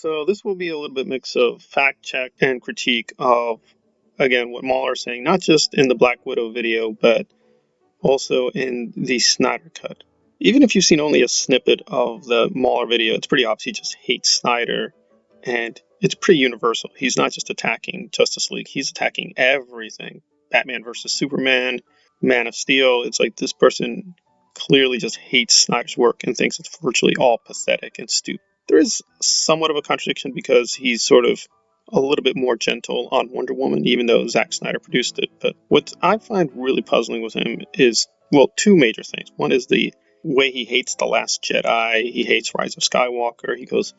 So this will be a little bit mix of fact check and critique of, again, what Mauler is saying, not just in the Black Widow video, but also in the Snyder cut. Even if you've seen only a snippet of the Mauler video, it's pretty obvious he just hates Snyder, and it's pretty universal. He's not just attacking Justice League, he's attacking everything. Batman versus Superman, Man of Steel. It's like this person clearly just hates Snyder's work and thinks it's virtually all pathetic and stupid. There is somewhat of a contradiction because he's sort of a little bit more gentle on Wonder Woman, even though Zack Snyder produced it. But what I find really puzzling with him is, well, two major things. One is the way he hates The Last Jedi, he hates Rise of Skywalker, he goes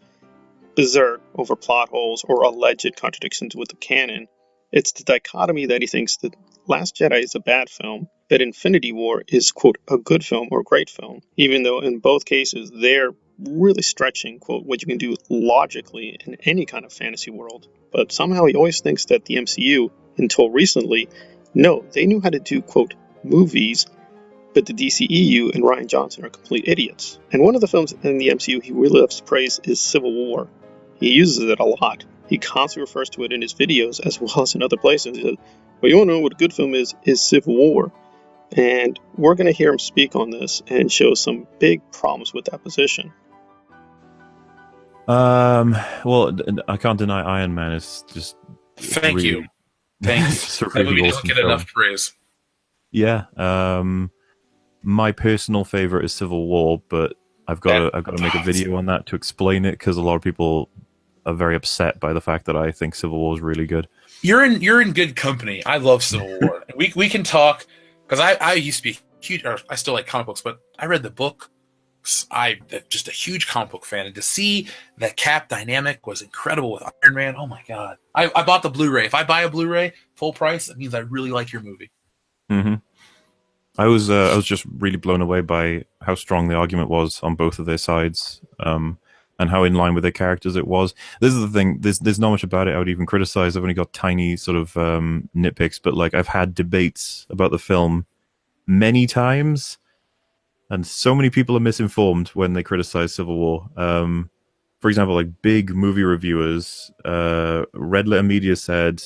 berserk over plot holes or alleged contradictions with the canon. It's the dichotomy that he thinks that Last Jedi is a bad film, that Infinity War is, quote, a good film or a great film, even though in both cases they're really stretching, quote, what you can do logically in any kind of fantasy world. But somehow he always thinks that the MCU, until recently, no, they knew how to do, quote, movies, but the DCEU and Rian Johnson are complete idiots. And one of the films in the MCU he really loves to praise is Civil War. He uses it a lot. He constantly refers to it in his videos as well as in other places. He says, well, you want to know what a good film is Civil War. And we're going to hear him speak on this and show some big problems with that position. Well, I can't deny Iron Man is just Thank really, you. Thank you. That That movie awesome don't get film. enough praise. Yeah. My personal favorite is Civil War, but I've got to make a video on that to explain it because a lot of people are very upset by the fact that I think Civil War is really good. You're in good company. I love Civil War. we can talk because I used to be huge, or I still like comic books, but I read the book. I'm just a huge comic book fan, and to see that Cap dynamic was incredible with Iron Man. Oh my god! I bought the Blu-ray. If I buy a Blu-ray full price, that means I really like your movie. Mm-hmm. I was just really blown away by how strong the argument was on both of their sides, and how in line with their characters it was. This is the thing. There's not much about it I would even criticize. I've only got tiny sort of nitpicks, but like I've had debates about the film many times. And so many people are misinformed when they criticize Civil War. For example, like big movie reviewers, Red Letter Media said,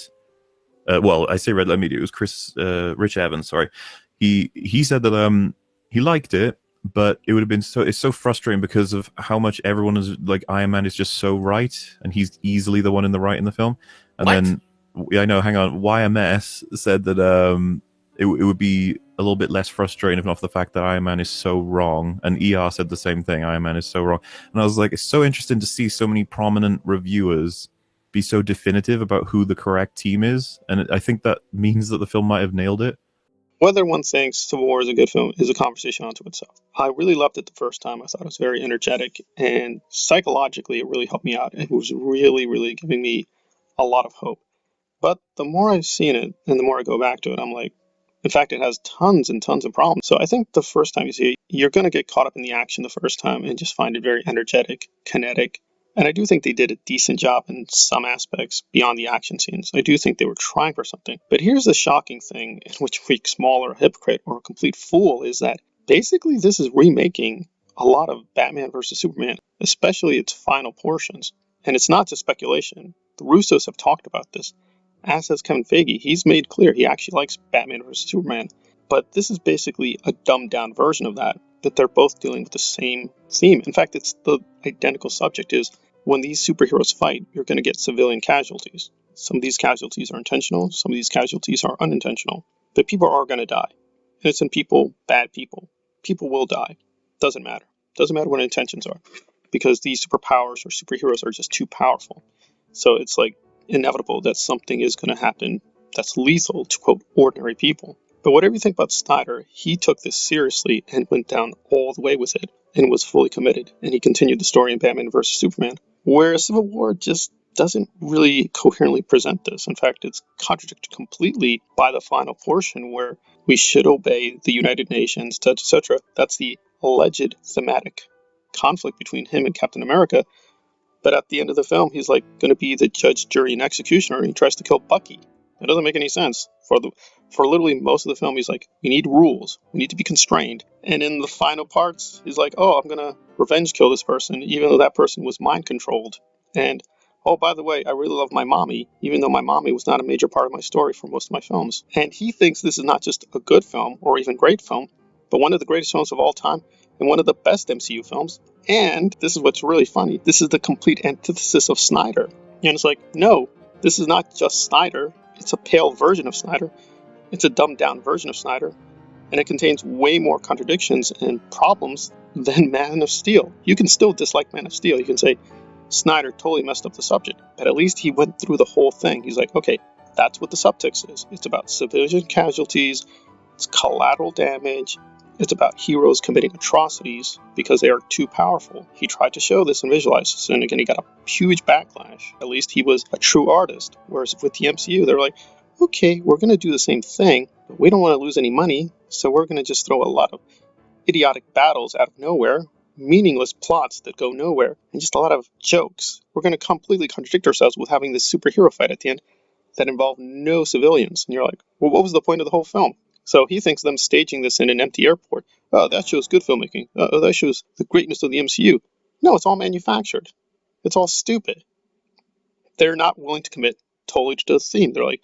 well, I say Red Letter Media, it was Rich Evans, sorry. He said that he liked it, but it would have been it's so frustrating because of how much everyone is like Iron Man is just so right, and he's easily the one in the right in the film. And then I know, hang on, YMS said that it would be a little bit less frustrating if not for the fact that Iron Man is so wrong, and ER said the same thing, Iron Man is so wrong. And I was like, it's so interesting to see so many prominent reviewers be so definitive about who the correct team is, and I think that means that the film might have nailed it. Whether one thinks Civil War is a good film is a conversation unto itself. I really loved it the first time. I thought it was very energetic, and psychologically it really helped me out. It was really, really giving me a lot of hope. But the more I've seen it and the more I go back to it, I'm like, in fact, it has tons and tons of problems. So I think the first time you see it, you're going to get caught up in the action the first time and just find it very energetic, kinetic. And I do think they did a decent job in some aspects beyond the action scenes. I do think they were trying for something. But here's the shocking thing, in which makes Mauler a hypocrite or a complete fool, is that basically this is remaking a lot of Batman versus Superman, especially its final portions. And it's not just speculation. The Russos have talked about this. As has Kevin Feige, he's made clear he actually likes Batman vs. Superman. But this is basically a dumbed-down version of that they're both dealing with the same theme. In fact, it's the identical subject is when these superheroes fight, you're going to get civilian casualties. Some of these casualties are intentional, some of these casualties are unintentional. But people are going to die. Innocent people, bad people. People will die. Doesn't matter. Doesn't matter what intentions are. Because these superpowers or superheroes are just too powerful. So it's like inevitable that something is going to happen that's lethal to, quote, ordinary people. But whatever you think about Snyder, he took this seriously and went down all the way with it and was fully committed. And he continued the story in Batman vs. Superman. Whereas Civil War just doesn't really coherently present this. In fact, it's contradicted completely by the final portion where we should obey the United Nations, etc. That's the alleged thematic conflict between him and Captain America. But at the end of the film, he's like going to be the judge, jury, and executioner, and he tries to kill Bucky. It doesn't make any sense. For literally most of the film, he's like, we need rules. We need to be constrained. And in the final parts, he's like, oh, I'm going to revenge kill this person, even though that person was mind controlled. And Oh, by the way, I really love my mommy, even though my mommy was not a major part of my story for most of my films. And he thinks this is not just a good film or even great film, but one of the greatest films of all time and one of the best MCU films. And this is what's really funny. This is the complete antithesis of Snyder. And it's like, no, this is not just Snyder. It's a pale version of Snyder. It's a dumbed down version of Snyder. And it contains way more contradictions and problems than Man of Steel. You can still dislike Man of Steel. You can say, Snyder totally messed up the subject, but at least he went through the whole thing. He's like, okay, that's what the subtext is. It's about civilian casualties, it's collateral damage, it's about heroes committing atrocities because they are too powerful. He tried to show this and visualize this, and again, he got a huge backlash. At least he was a true artist. Whereas with the MCU, they're like, okay, we're going to do the same thing, but we don't want to lose any money, so we're going to just throw a lot of idiotic battles out of nowhere, meaningless plots that go nowhere, and just a lot of jokes. We're going to completely contradict ourselves with having this superhero fight at the end that involved no civilians. And you're like, well, what was the point of the whole film? So he thinks them staging this in an empty airport, oh, that shows good filmmaking. Oh, that shows the greatness of the MCU. No, it's all manufactured. It's all stupid. They're not willing to commit totally to the theme. They're like,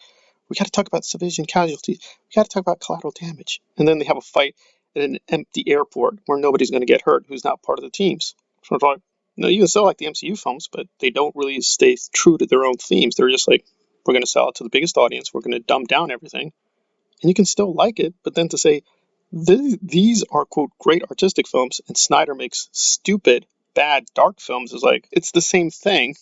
we got to talk about civilian casualties. We got to talk about collateral damage. And then they have a fight at an empty airport where nobody's going to get hurt who's not part of the teams. So it's like, no, you can still like the MCU films, but they don't really stay true to their own themes. They're just like, we're going to sell it to the biggest audience. We're going to dumb down everything. And you can still like it, but then to say, these are, quote, great artistic films, and Snyder makes stupid, bad, dark films is like, it's the same thing,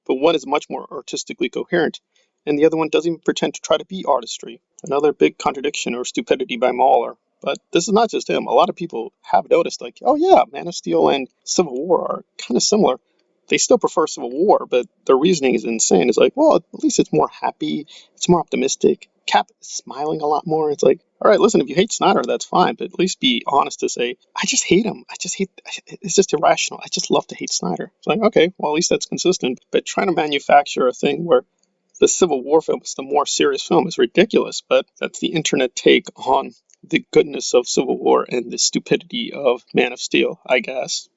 but one is much more artistically coherent, and the other one doesn't even pretend to try to be artistry. Another big contradiction or stupidity by Mauler. But this is not just him. A lot of people have noticed, like, oh yeah, Man of Steel and Civil War are kind of similar. They still prefer Civil War, but their reasoning is insane. It's like, well, at least it's more happy, it's more optimistic. Cap is smiling a lot more. It's like, all right, listen, if you hate Snyder, that's fine, but at least be honest to say, I just hate him. It's just irrational. I just love to hate Snyder. It's like, okay, well, at least that's consistent. But trying to manufacture a thing where the Civil War film is the more serious film is ridiculous, but that's the internet take on the goodness of Civil War and the stupidity of Man of Steel, I guess.